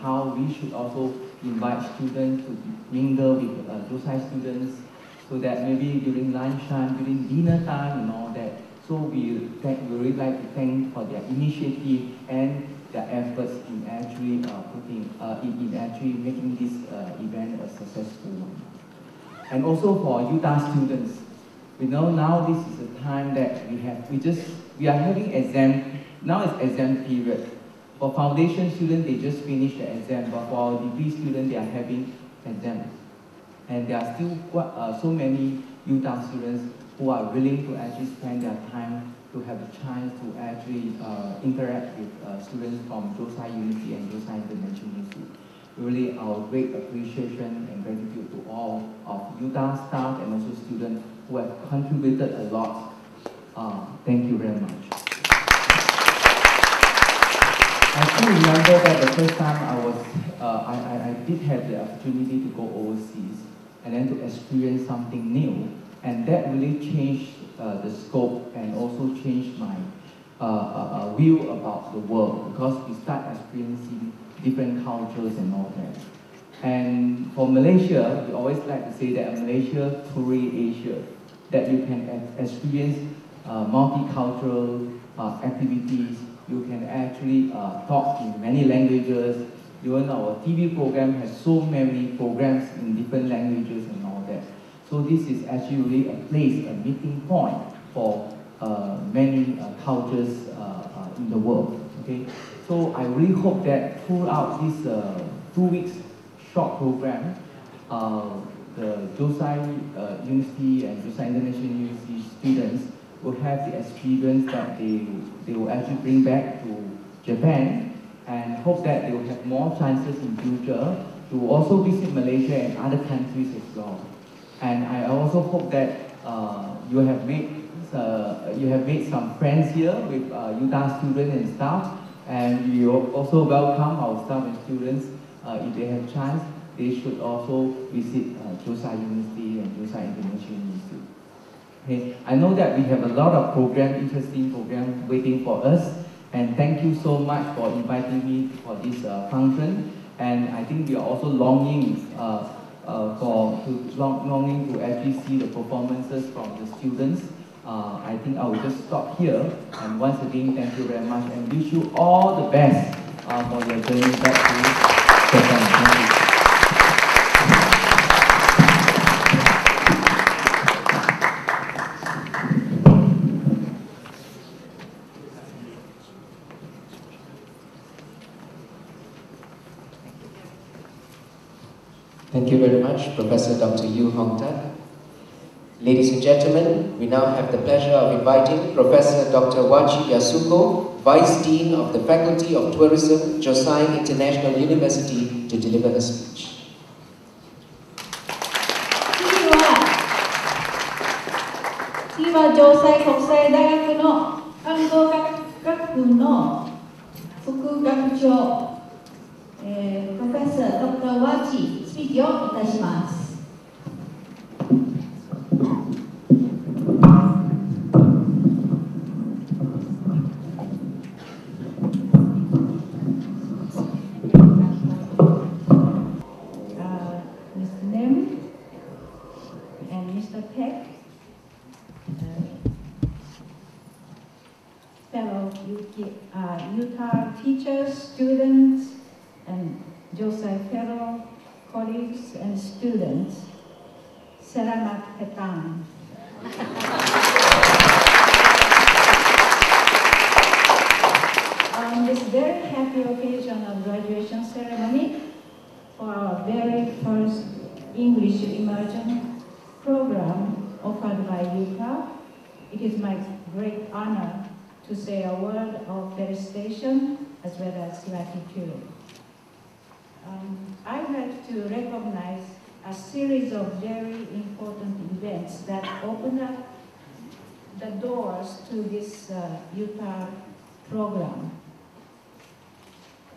how we should also invite students to mingle with Josai students, so that maybe during lunchtime, during dinner time and all that. So we really like to thank for their initiative and their efforts in actually in actually making this event a successful one. And also for UTAR students, we know now this is the time that we are having exam. Now it's exam period. For foundation students, they just finished the exam, but for our degree students, they are having exams. And there are still so many UTAR students who are willing to actually spend their time to have a chance to actually interact with students from Josai University and Josai International University. Really, our great appreciation and gratitude to all of UTAR staff and also students who have contributed a lot. Thank you very much. I still remember that the first time I did have the opportunity to go overseas and then to experience something new, and that really changed the scope and also changed my view about the world, because we start experiencing different cultures and all that. And for Malaysia, we always like to say that Malaysia, truly Asia, that you can experience multicultural activities. You can actually talk in many languages. Even our TV program has so many programs in different languages and all that. So this is actually really a place, a meeting point for many cultures in the world. Okay, so I really hope that throughout this 2 weeks short program, the Josai University and Josai International University students will have the experience that they will actually bring back to Japan, and hope that they will have more chances in future to also visit Malaysia and other countries as well. And I also hope that you have made some friends here with UTAR students and staff, and we also welcome our staff and students. If they have chance, they should also visit Josai University and Josai International University. Okay. I know that we have a lot of interesting programs waiting for us, and thank you so much for inviting me for this function. And I think we are also longing to actually see the performances from the students. I think I will just stop here. And once again, thank you very much, and wish you all the best for your journey back to Japan. Thank you. Thank you very much, Professor Dr. Yu Hong Tak. Ladies and gentlemen, we now have the pleasure of inviting Professor Dr. Wachi Yasuko, Vice Dean of the Faculty of Tourism, Josai International University, to deliver a speech. 次は城西国際大学の観光学部の副学長、Professor Dr. Wachi スピーチをいたします。Mr. Lim and Mr. Peck, fellow UTAR teachers, students, and Josai fellow colleagues and students, Selamat Petang. On this very happy occasion of graduation ceremony for our very first English immersion program offered by UTAR, it is my great honor to say a word of felicitation as well as gratitude. I would like to recognize a series of very important events that opened up the doors to this UTAR program.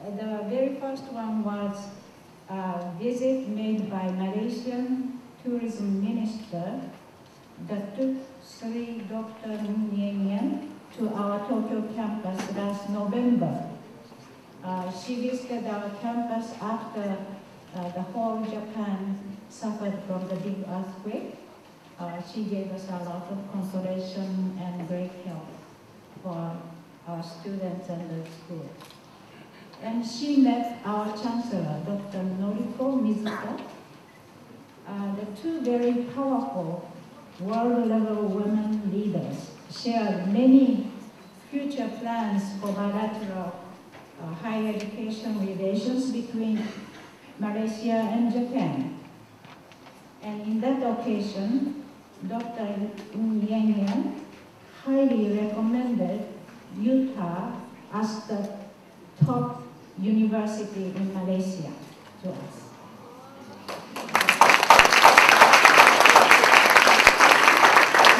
The very first one was a visit made by Malaysian Tourism Minister, Datuk Sri Dr. Nguyen to our Tokyo campus last November. She visited our campus after the whole Japan suffered from the big earthquake. She gave us a lot of consolation and great help for our students and the school. And she met our Chancellor, Dr. Noriko Mizuta. The two very powerful world-level women leaders shared many future plans for bilateral higher education relations between Malaysia and Japan. And in that occasion, Dr. Ng highly recommended UTAR as the top university in Malaysia to us.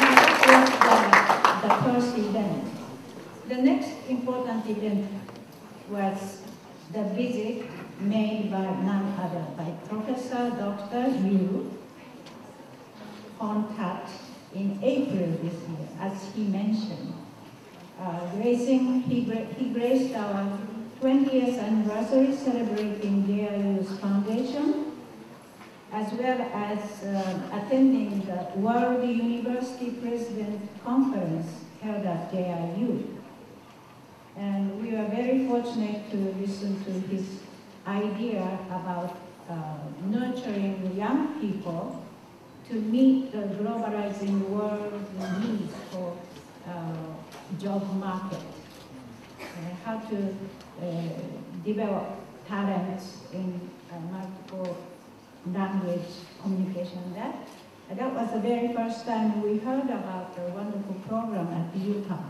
Now that was the first event. The next important event was the visit made by none other by Professor Dr. Liu contact in April this year, as he mentioned. He graced our 20th anniversary celebrating JIU's foundation, as well as attending the World University President Conference held at JIU. And we were very fortunate to listen to his idea about nurturing young people to meet the globalizing world's needs for job market, how to develop talents in multiple language communication. That was the very first time we heard about the wonderful program at UTAR.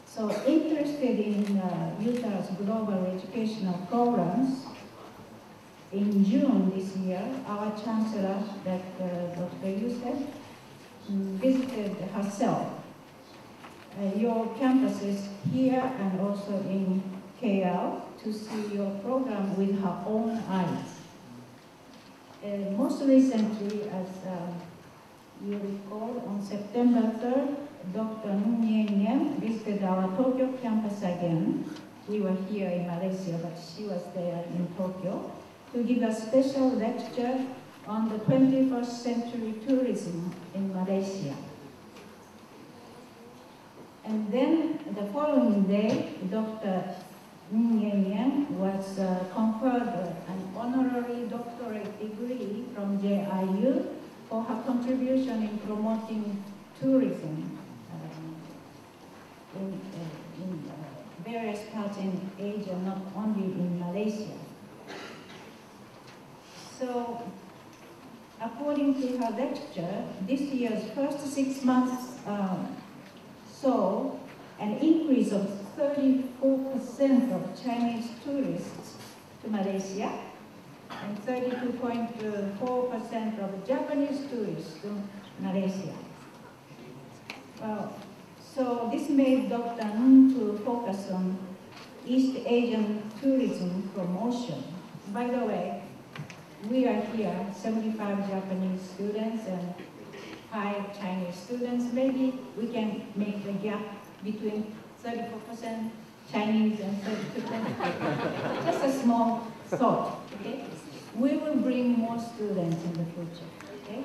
So interested in UTAR's global educational programs, in June this year, our Chancellor, Dr. Yusef, visited herself your campuses here and also in KL to see your program with her own eyes. Most recently, as you recall, on September 3rd, Dr. Ng visited our Tokyo campus again. We were here in Malaysia, but she was there in Tokyo to give a special lecture on the 21st century tourism in Malaysia. And then the following day, Dr. Ng was conferred an honorary doctorate degree from JIU for her contribution in promoting tourism in various parts in Asia, not only in Malaysia. So, according to her lecture, this year's first 6 months saw an increase of 34% of Chinese tourists to Malaysia and 32.4% of Japanese tourists to Malaysia. So this made Dr. Ng to focus on East Asian tourism promotion. By the way, we are here, 75 Japanese students and 5 Chinese students. Maybe we can make the gap between 34% Chinese and 32%. Just a small thought, okay? We will bring more students in the future, okay?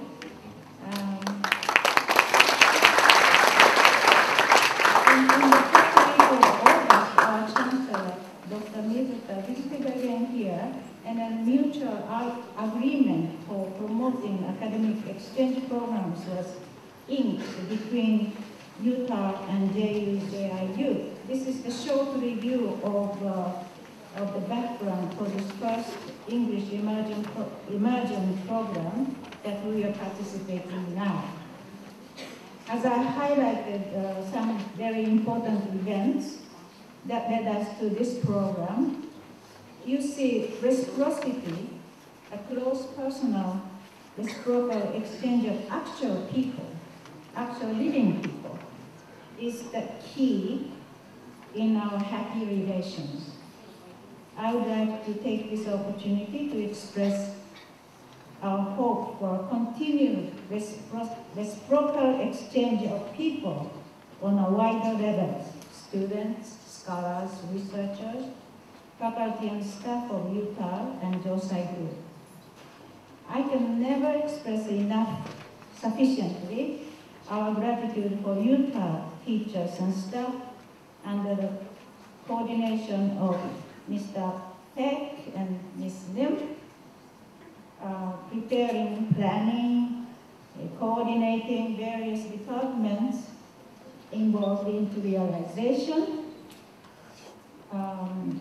In the first week of August, our Chancellor, Dr. Mizuta, visited again here, and a mutual agreement for promoting academic exchange programs was inked between UTAR and JIU. This is the short review of the background for this first English immersion program that we are participating now. As I highlighted some very important events that led us to this program, you see reciprocity, a close personal reciprocal exchange of actual people, actual living people, is the key in our happy relations. I would like to take this opportunity to express our hope for continued reciprocal exchange of people on a wider level, students, scholars, researchers, faculty and staff of UTAR and Josai Group. I can never express enough sufficiently our gratitude for UTAR teachers and staff under the coordination of Mr. Peck and Ms. Lim, preparing, planning, coordinating various departments involved into realization,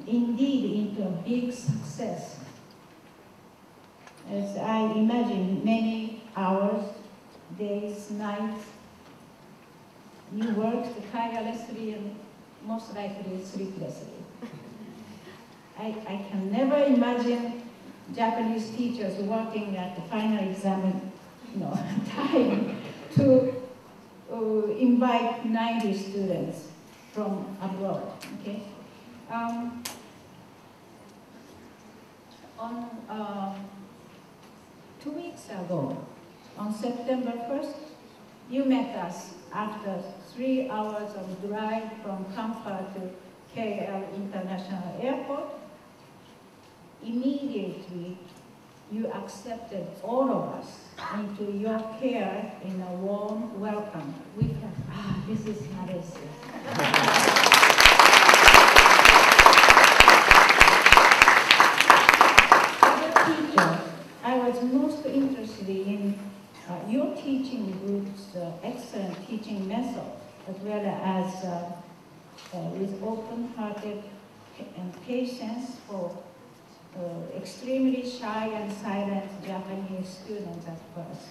indeed into a big success. As I imagine, many hours, days, nights, you worked tirelessly and most likely sleeplessly. I can never imagine Japanese teachers working at the final exam time to invite 90 students from abroad. Okay. On 2 weeks ago, on September 1st, you met us after 3 hours of drive from Kampala to KL International Airport. Immediately, you accepted all of us into your care in a warm welcome. We felt, this is Malaysia. I was most interested in your teaching group's excellent teaching method, as well as with open-hearted and patience for extremely shy and silent Japanese students at first.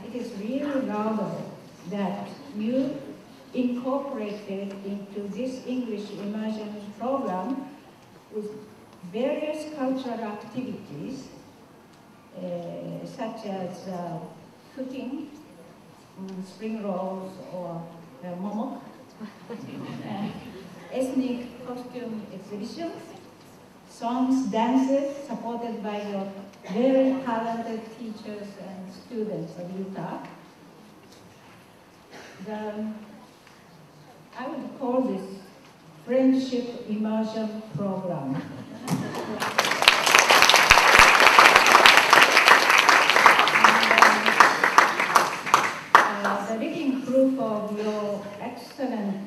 It is really laudable that you incorporated into this English immersion program with various cultural activities, such as cooking, spring rolls, or momok, ethnic costume exhibitions, songs, dances, supported by your very talented teachers and students of UTAR. I would call this friendship immersion program. The living proof of your excellent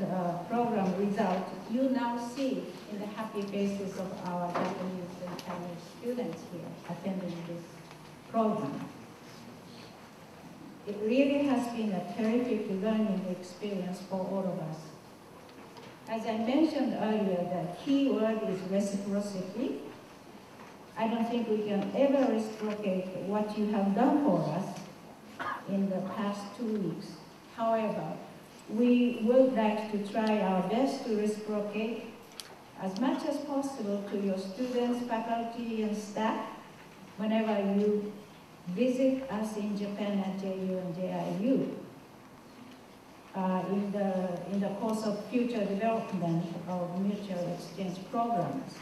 program result, you now see in the happy faces of our Japanese and Chinese students here attending this program. It really has been a terrific learning experience for all of us. As I mentioned earlier, the key word is reciprocity. I don't think we can ever reciprocate what you have done for us in the past 2 weeks. However, we would like to try our best to reciprocate as much as possible to your students, faculty, and staff whenever you visit us in Japan at JU and JIU. In the course of future development of mutual exchange programs.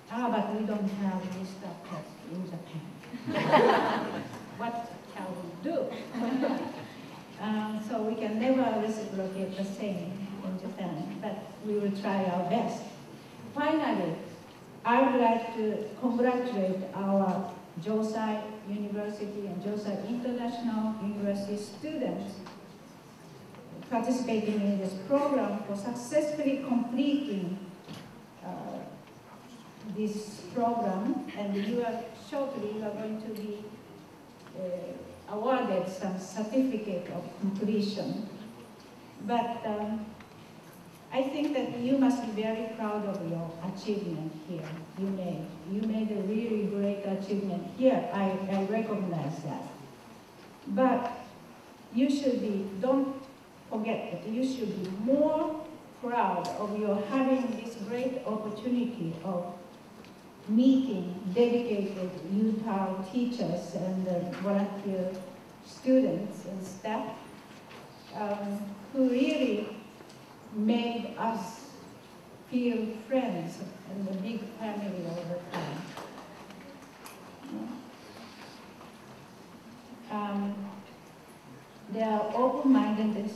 But we don't have Mr. Pet in Japan. What can we do? So we can never reciprocate the same in Japan, but we will try our best. Finally, I would like to congratulate our Josai University and Josai International University students participating in this program for successfully completing this program, and shortly you are going to be awarded some certificate of completion. But I think that you must be very proud of your achievement here. You made a really great achievement here. I recognize that. But you should be, don't forget that you should be more proud of your having this great opportunity of meeting dedicated UTAR teachers and volunteer students and staff who really made us feel friends and a big family all the time. Their open-mindedness,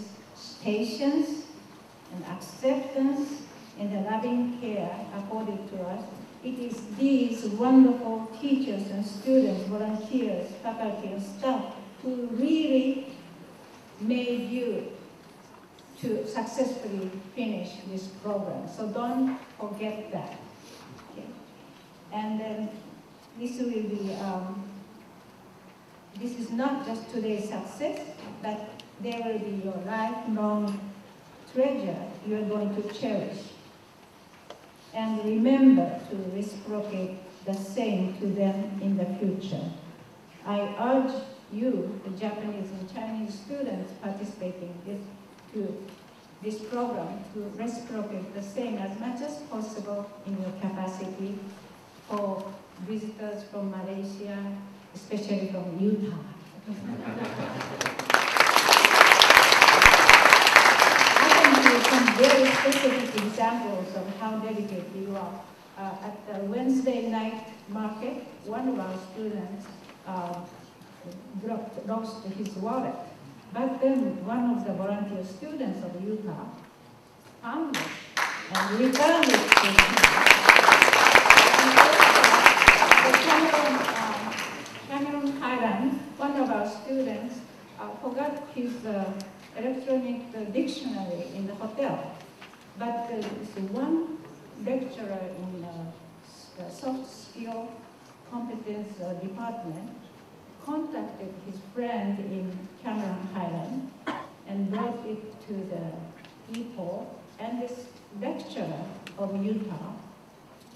patience, and acceptance and the loving care accorded to us. It is these wonderful teachers and students, volunteers, faculty and staff who really made you to successfully finish this program. So don't forget that. Okay. And then this will be, this is not just today's success, but there will be your lifelong treasure you are going to cherish. And remember to reciprocate the same to them in the future. I urge you, the Japanese and Chinese students participating to this program, to reciprocate the same as much as possible in your capacity for visitors from Malaysia, especially from UTAR. Some very specific examples of how dedicated you are. At the Wednesday night market, one of our students lost his wallet. But then one of the volunteer students of UTAR found it and returned it to him. Cameron Highland, one of our students, forgot his electronic dictionary in the hotel. But one lecturer in the soft skill competence department contacted his friend in Cameron Highland and brought it to the EPO, and this lecturer of UTAR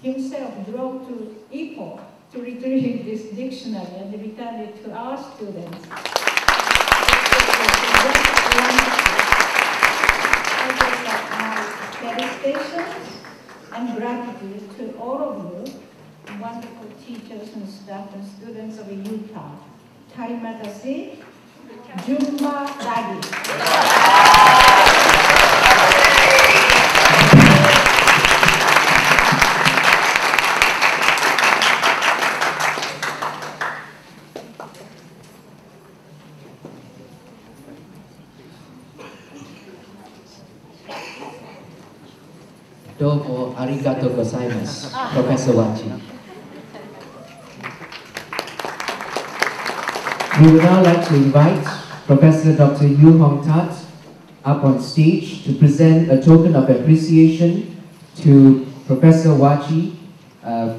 himself drove to EPO to retrieve this dictionary and return it to our students. Felicitations and gratitude to all of you, wonderful teachers and staff and students of UTAR. Tarimatasi, Jumma Lagi. Domo arigato gozaimasu, Professor Wachi. We would now like to invite Professor Dr. Yu Hong Tat up on stage to present a token of appreciation to Professor Wachi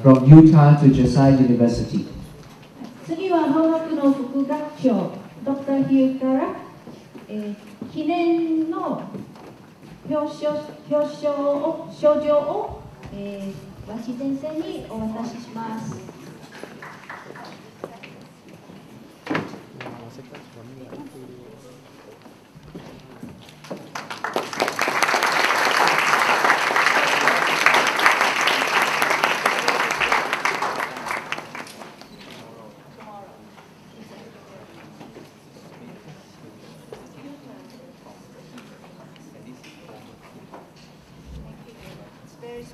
from UTAR to Josiah University. 次は農学の副学長、ドクターヒューから、記念の表彰を、賞状を、和知先生にお渡しします。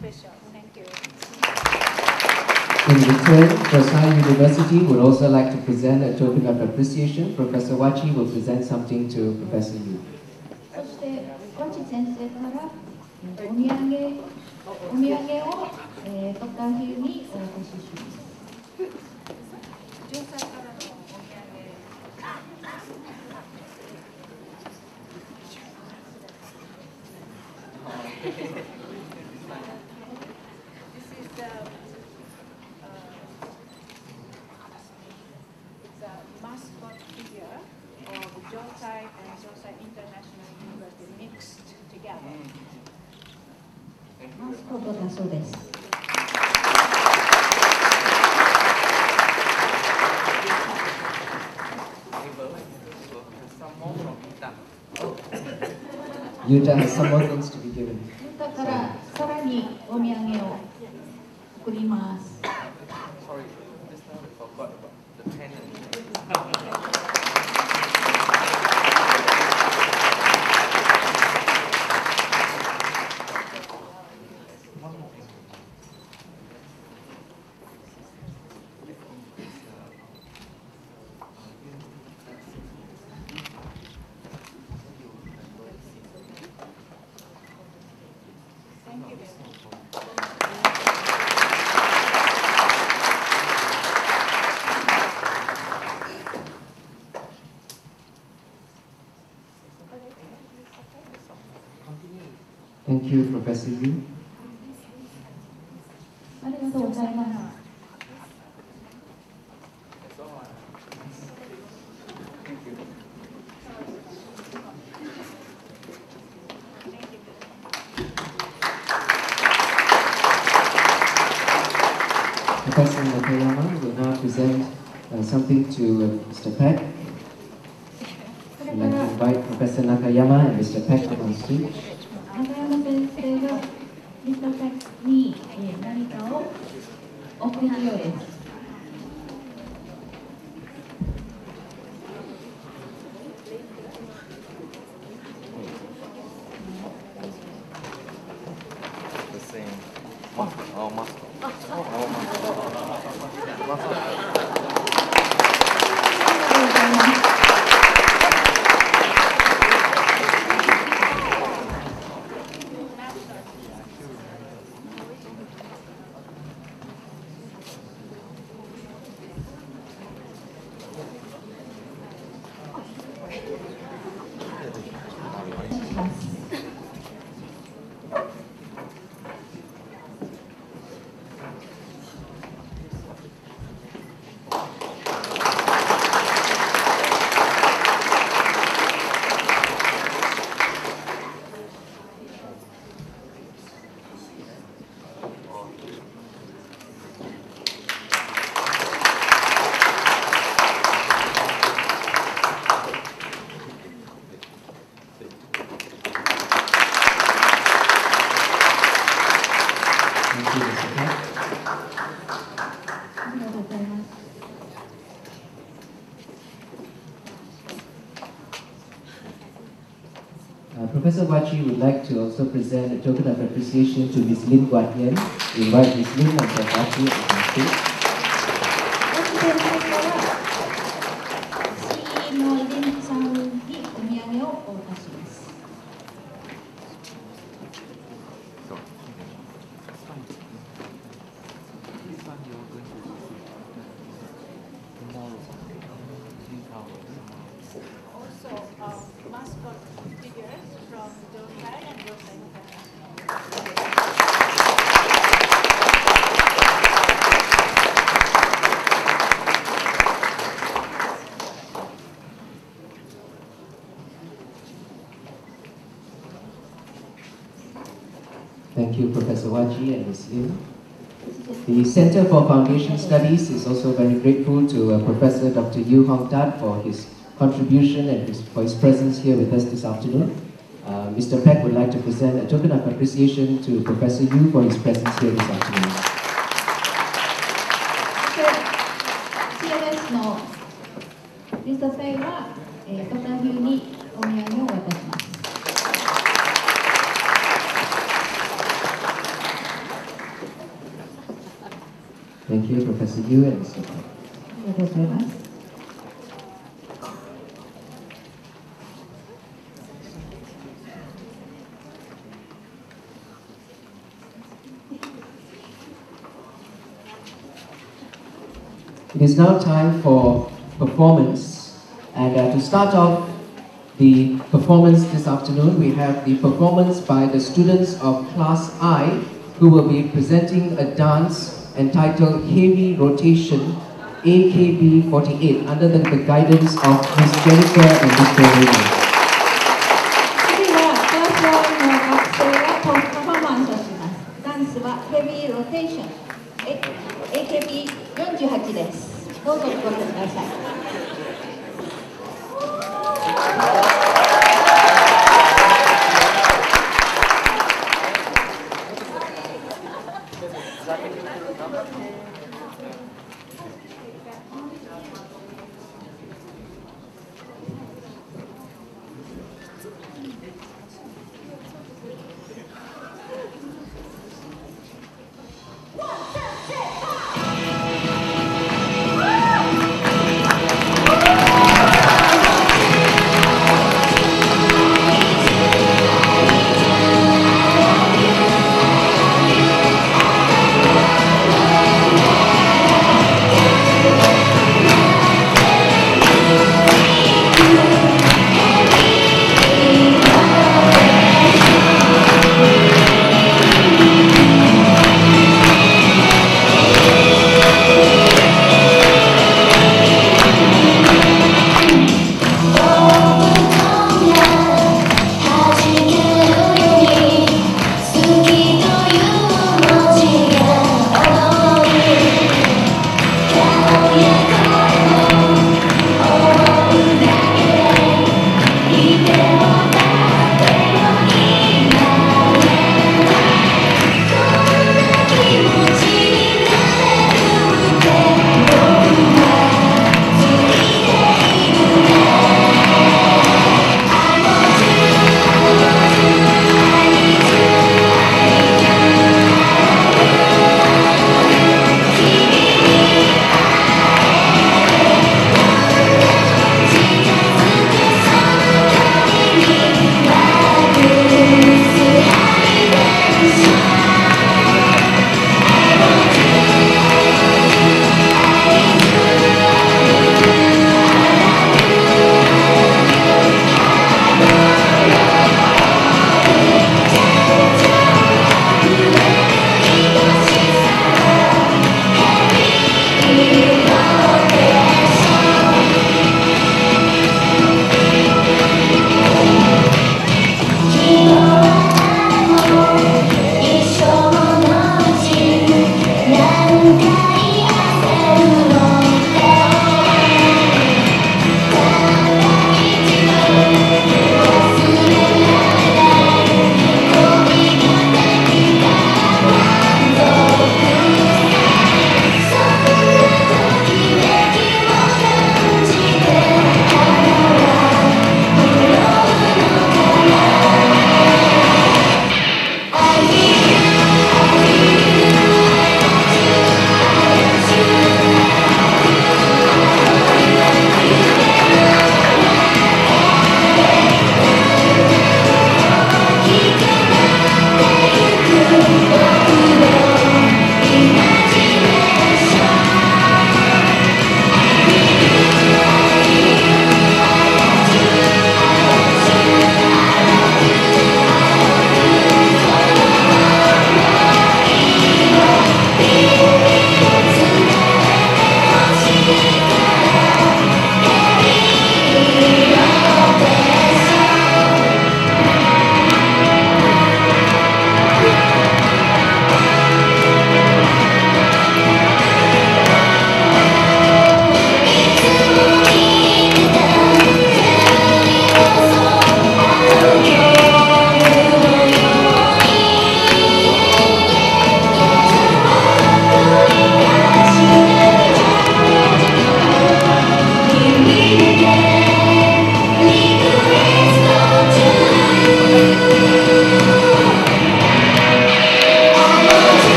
Special. Thank you. In return, Josiah University would also like to present a token of appreciation. Professor Wachi will present something to Professor Yu. そして、和知先生からお土産を、ドクターヒューにお渡しします。マスコットだそうです。UTAR has some more things to be given. だからさらにお土産を送ります。Thank you. Thank you, Professor Yu. ありがとうございます。Professor Nakayama will now present something to Mr. Peck. I'd like to invite Professor Nakayama and Mr. Peck up on stage. 中山先生がミスターペックに何かを送るようです。Professor Wachi would like to also present a token of appreciation to Ms. Lin Guan-Yen. We invite Ms. Lin and Sir Wachi on stage. CEE のイベントさんにお土産をお渡しします。Thank you, Professor Wachi and Ms. Lim. The Center for Foundation Studies is also very grateful to Professor Dr. Yu Hong-Tat for his contribution and for his presence here with us this afternoon. Mr. Peck would like to present a token of appreciation to Professor Yu for his presence here this afternoon. CLS のMr. Peck はドクター・ユにお土産を渡します。Thank you, Professor Yu and Mr. Peck. ありがとうございます。It is now time for performance, and to start off the performance this afternoon, we have the performance by the students of Class I, who will be presenting a dance entitled Heavy Rotation AKB 48 under the guidance of Ms. Jennifer and Mr. Raymond. 次はクラス1の学生がパフォーマンスをします。ダンスはヘビーローテーション AKB48 です。どうぞご覧ください。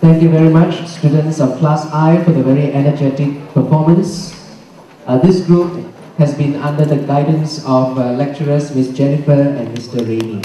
Thank you very much, students of Class I, for the very energetic performance. This group has been under the guidance of lecturers Ms. Jennifer and Mr. Rainey.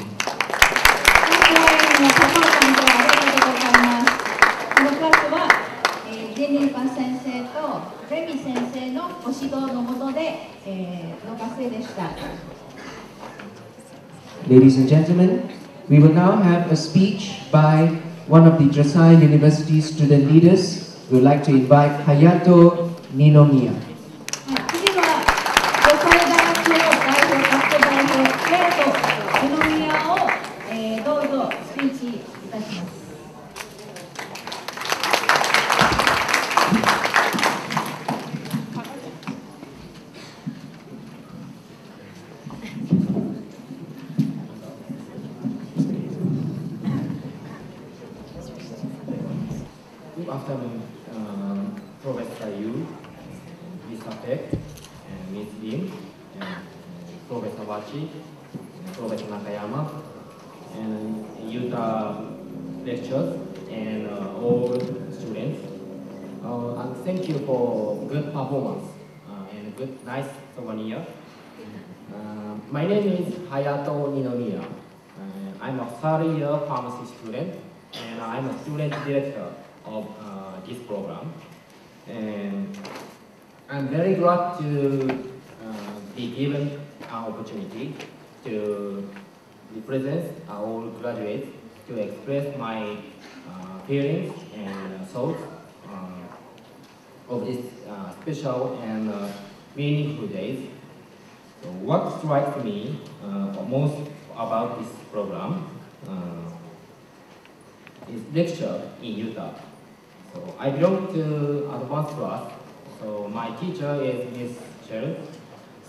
Ladies and gentlemen, we will now have a speech by one of the Dressai University student leaders. We would like to invite Hayato Ninomiya. Good afternoon, Professor Yu, Mr. Peck, and Ms. Lim, and Professor Wachi, and Professor Nakayama, and UTAR lecturers, and all students. And thank you for good performance and good, nice souvenir. My name is Hayato Ninomiya. I'm a third-year pharmacy student, and I'm a student director of this program, and I'm very glad to be given an opportunity to represent all graduates to express my feelings and thoughts of this special and meaningful days. So what strikes me most about this program is lecture in UTAR. So I belong to advanced class. So my teacher is Miss Cheryl.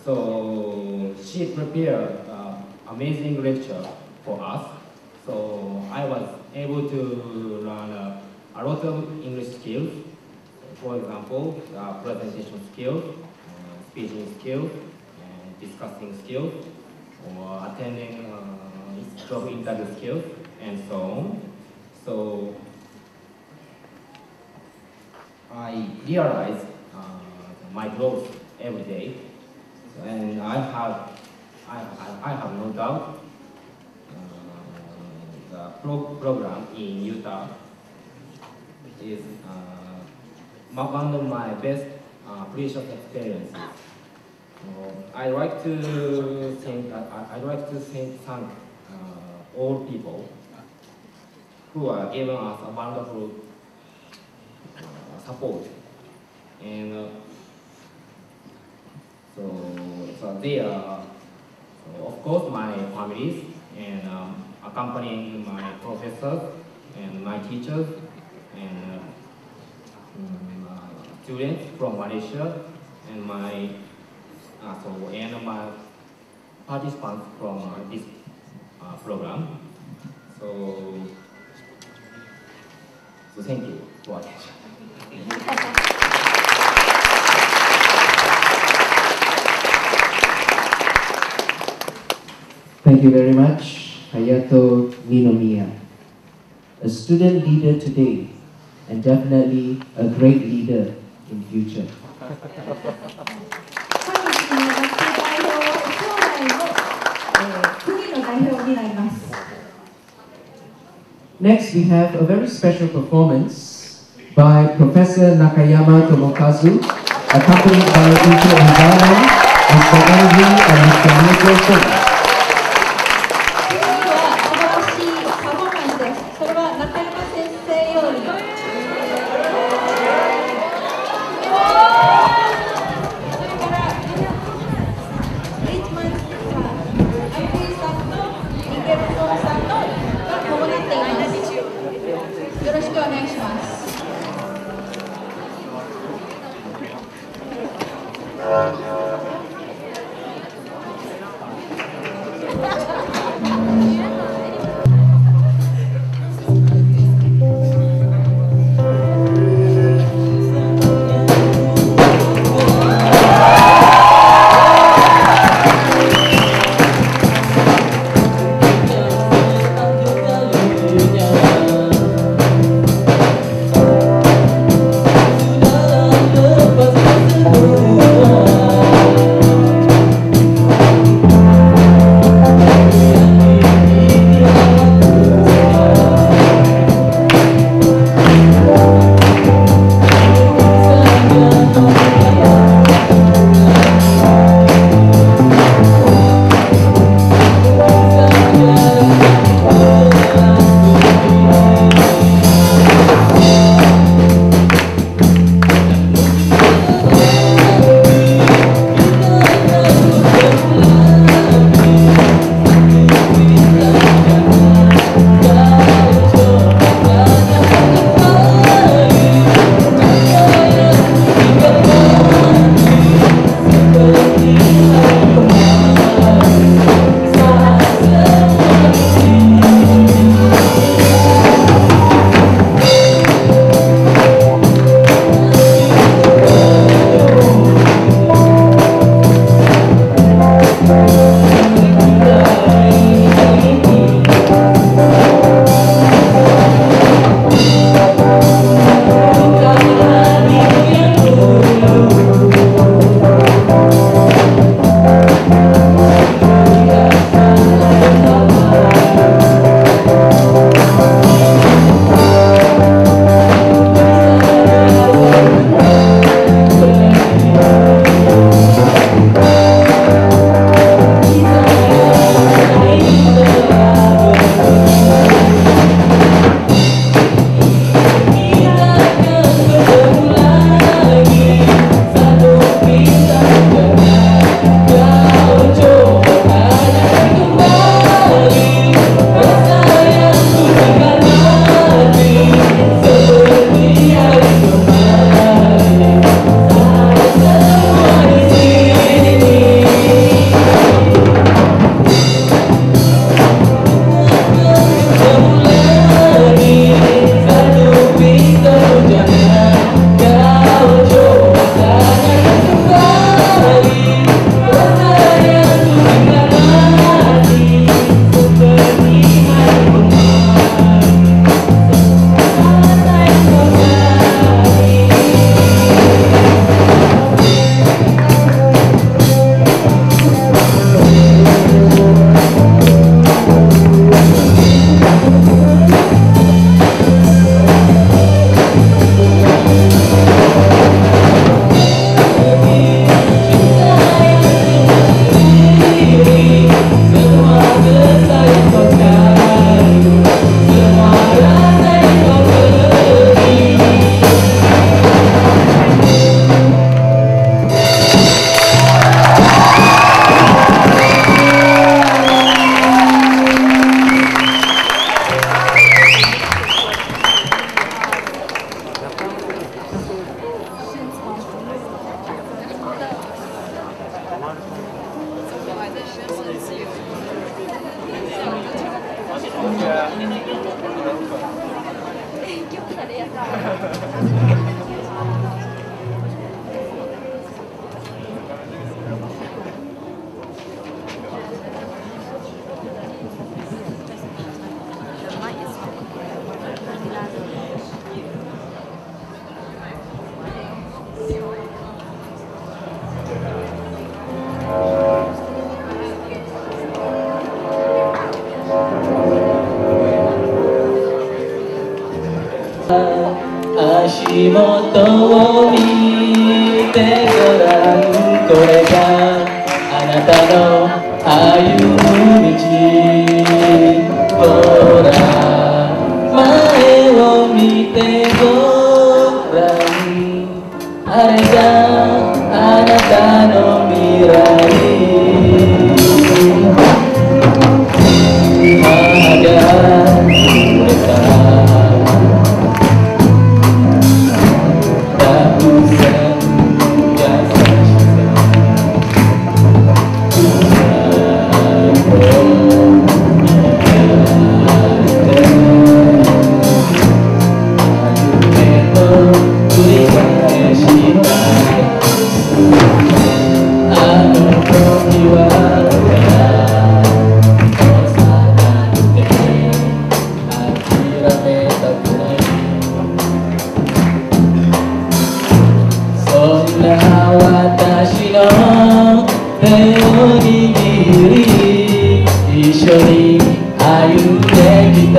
So she prepared amazing lecture for us. So I was able to learn a lot of English skills. For example, presentation skills, speaking skills, and discussing skills, or attending job interview skills, and so on. So I realize my growth every day, and I have no doubt the program in UTAR is one of my best precious experiences. I like to thank all people who are giving us a wonderful support, and so they are, of course, my families, and accompanying my professors and my teachers and students from Malaysia, and my participants from this program. So thank you for attention. Thank you very much, Hayato Ninomiya. A student leader today, and definitely a great leader in future. Next, we have a very special performance by Professor Nakayama Tomokazu, accompanied by Teacher Environment, Mr. Energy, and Mr. Michael Fong. 足元を見てごらん、これがあなたの歩む道。ほら前を見てごらん、あれがあなたの未来。母がくれた私の手を握り一緒に歩んできた。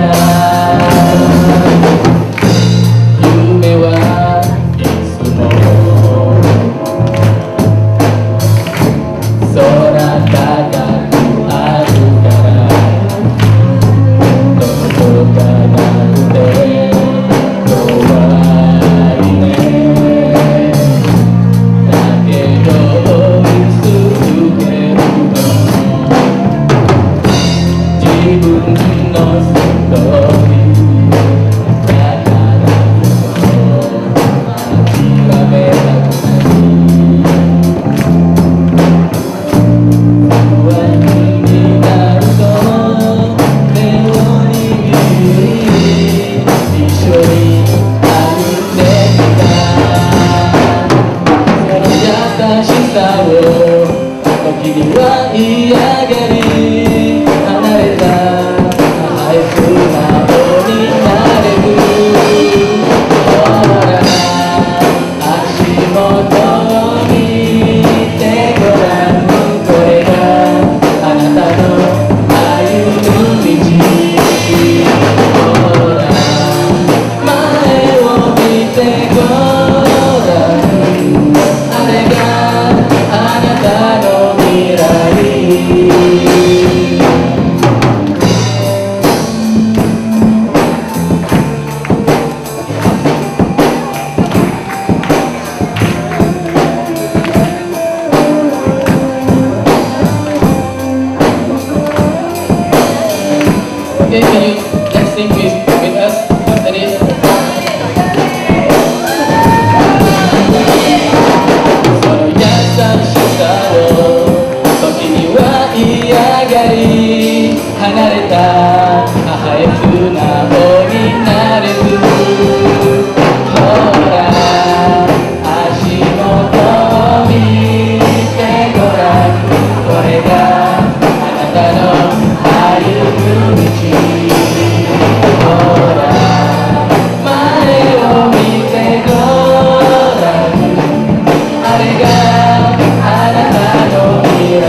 夢はいつも空高くあるから届かなくて怖いね。だけど見つけるの自分のストーリーだから諦めたくない不安になると手を握り一緒に歩んできた。優しさを時には嫌がり離れた母へ素直になれる。ほら足元を見てごらん、これがあなたの歩む道。ほら前を見てごらん、あれがあなたの未来。Okay, can you let's sing with us? That is. その優しさを時には嫌がり離れた母へ素直になれる。ほら足元を見てごらん、これがあなたの歩む道。ほら前を見てごらん、あれがあなたの未来。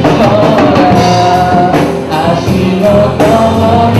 ほら足元を見